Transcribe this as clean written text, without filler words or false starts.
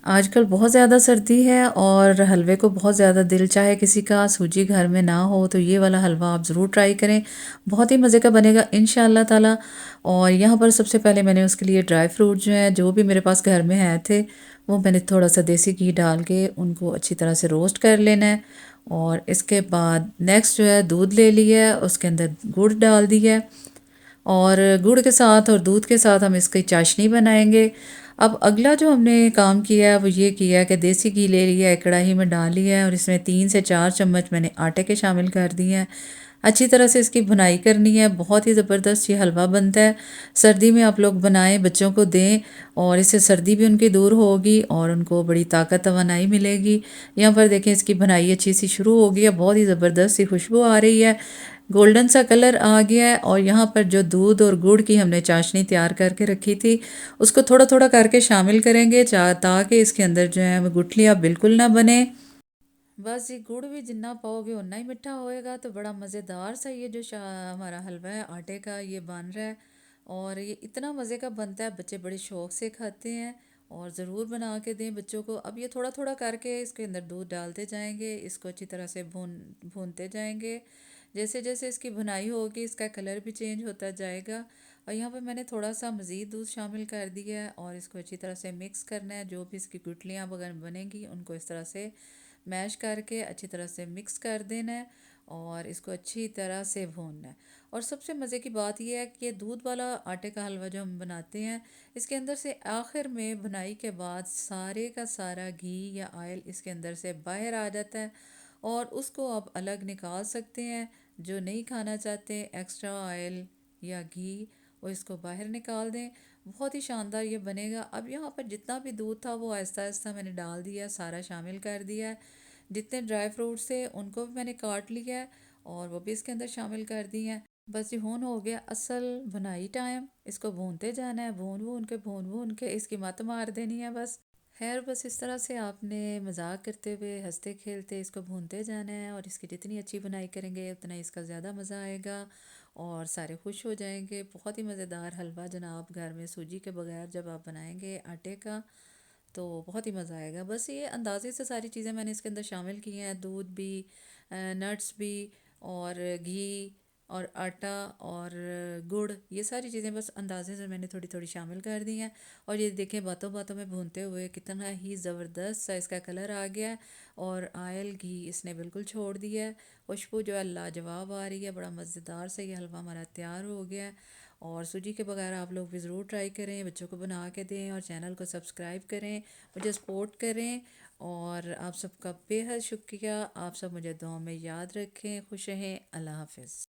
आजकल बहुत ज़्यादा सर्दी है और हलवे को बहुत ज़्यादा दिल चाहे किसी का सूजी घर में ना हो तो ये वाला हलवा आप ज़रूर ट्राई करें। बहुत ही मज़े का बनेगा इंशाअल्लाह ताला। और यहाँ पर सबसे पहले मैंने उसके लिए ड्राई फ्रूट जो हैं जो भी मेरे पास घर में है थे वो मैंने थोड़ा सा देसी घी डाल के उनको अच्छी तरह से रोस्ट कर लेना है। और इसके बाद नेक्स्ट जो है दूध ले लिया है, उसके अंदर गुड़ डाल दिया है और गुड़ के साथ और दूध के साथ हम इसकी चाशनी बनाएंगे। अब अगला जो हमने काम किया है वो ये किया है कि देसी घी ले लिया है, कढ़ाई में डाल लिया है और इसमें 3 से 4 चम्मच मैंने आटे के शामिल कर दिए हैं। अच्छी तरह से इसकी भुनाई करनी है। बहुत ही ज़बरदस्त ये हलवा बनता है। सर्दी में आप लोग बनाएं, बच्चों को दें और इससे सर्दी भी उनकी दूर होगी और उनको बड़ी ताकत तवानाई मिलेगी। यहाँ पर देखें इसकी भुनाई अच्छी सी शुरू हो गई है, बहुत ही ज़बरदस्त सी खुशबू आ रही है, गोल्डन सा कलर आ गया है। और यहाँ पर जो दूध और गुड़ की हमने चाशनी तैयार करके रखी थी उसको थोड़ा थोड़ा करके शामिल करेंगे ताकि इसके अंदर जो है वो गुठलियाँ बिल्कुल ना बने। बस ये गुड़ भी जितना पाओगे उतना ही मीठा होएगा। तो बड़ा मज़ेदार सा ये जो हमारा हलवा है आटे का ये बन रहा है और ये इतना मज़े का बनता है, बच्चे बड़े शौक से खाते हैं। और ज़रूर बना के दें बच्चों को। अब ये थोड़ा थोड़ा करके इसके अंदर दूध डालते जाएंगे, इसको अच्छी तरह से भूनते जाएंगे। जैसे जैसे इसकी भुनाई होगी इसका कलर भी चेंज होता जाएगा। और यहाँ पर मैंने थोड़ा सा मज़ीद दूध शामिल कर दिया है और इसको अच्छी तरह से मिक्स करना है। जो भी इसकी गुठलियाँ वगैरह बनेंगी उनको इस तरह से मैश करके अच्छी तरह से मिक्स कर देना है और इसको अच्छी तरह से भूनना है। और सबसे मज़े की बात यह है कि दूध वाला आटे का हलवा जो हम बनाते हैं इसके अंदर से आखिर में भुनाई के बाद सारे का सारा घी या ऑयल इसके अंदर से बाहर आ जाता है और उसको आप अलग निकाल सकते हैं। जो नहीं खाना चाहते एक्स्ट्रा ऑयल या घी वो इसको बाहर निकाल दें। बहुत ही शानदार ये बनेगा। अब यहाँ पर जितना भी दूध था वो आहिस्ता आहिस्ता मैंने डाल दिया, सारा शामिल कर दिया है। जितने ड्राई फ्रूट्स थे उनको भी मैंने काट लिया है और वो भी इसके अंदर शामिल कर दिए हैं। बस ये होन हो गया असल भुनाई टाइम। इसको भूनते जाना है, भून भून के इसकी मत मार देनी है बस। खैर बस इस तरह से आपने मजाक करते हुए हंसते खेलते इसको भूनते जाना है और इसकी जितनी अच्छी बुनाई करेंगे उतना ही इसका ज़्यादा मज़ा आएगा और सारे खुश हो जाएंगे। बहुत ही मज़ेदार हलवा जनाब घर में सूजी के बगैर जब आप बनाएंगे आटे का तो बहुत ही मज़ा आएगा। बस ये अंदाज़े से सारी चीज़ें मैंने इसके अंदर शामिल की हैं, दूध भी, नट्स भी और घी और आटा और गुड़, ये सारी चीज़ें बस अंदाज़े से मैंने थोड़ी थोड़ी शामिल कर दी हैं। और ये देखें बातों बातों में भूनते हुए कितना ही ज़बरदस्त सा इसका कलर आ गया है और ऑयल घी इसने बिल्कुल छोड़ दिया है। खुशबू जो है लाजवाब आ रही है, बड़ा मज़ेदार सा ये हलवा हमारा तैयार हो गया है। और सूजी के बगैर आप लोग भी ज़रूर ट्राई करें, बच्चों को बना के दें और चैनल को सब्सक्राइब करें, मुझे सपोर्ट करें। और आप सबका बेहद शुक्रिया। आप सब मुझे दुआ में याद रखें। खुश रहें। अल्लाह हाफ़िज़।